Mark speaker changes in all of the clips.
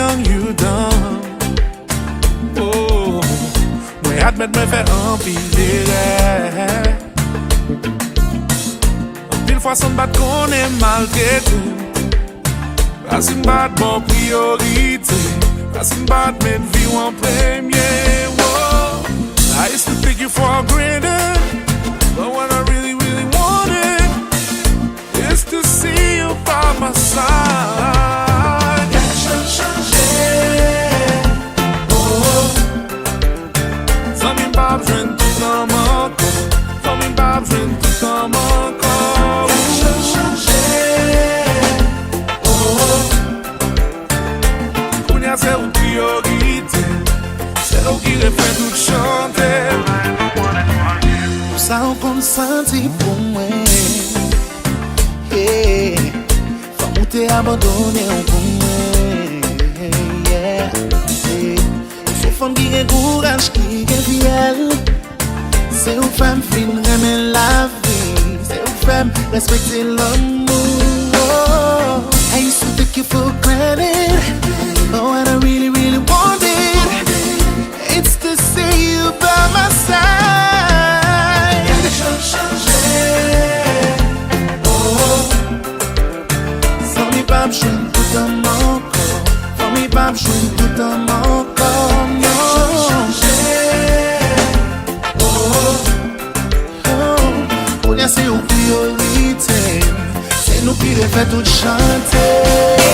Speaker 1: young, you dumb. Oh, mwen admet mwen fè anpil erreur. Anpil fwa san bat konen maltrete. Pasin bat bon priorite. Pasin bat men vi ou en premier. Whoa. I used to take you for granted, but what I really, really wanted is to see you by my side. Jwen tout an manko, fami bab jwen tout an manko. Action chanje, Kounya se ou priorite, se ou ki refè tout chante.
Speaker 2: Sa ou kon santi pou mwen, yeah. Fam ou te abandone ou pou mwen, yeah. Se fam ki gen courage, ki gen fiel. Se ou femme fin remen la vie, se ou femme respecter l'amour. Oh, I used to take you for granted, but what I really, really wanted, it's to see you by my side. Action changé, oh, sans mi pas jouer tout un manque, sans mi pas jouer tout un manque. C'est une priorité, c'est nous qui les fait tout chanter.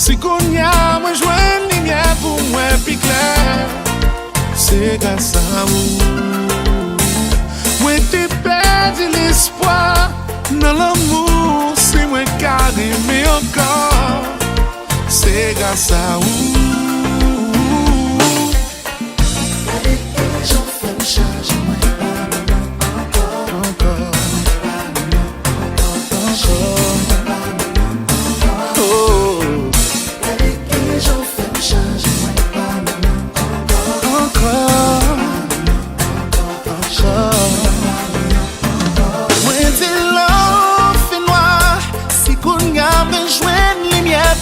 Speaker 1: Si Kounya mwen jwen lumière pour moi plus clair, c'est grâce à vous. Moi t'ai perdu l'espoir dans l'amour, c'est moi qui aimé encore, c'est grâce à vous.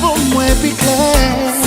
Speaker 2: Pour moi, puis clair.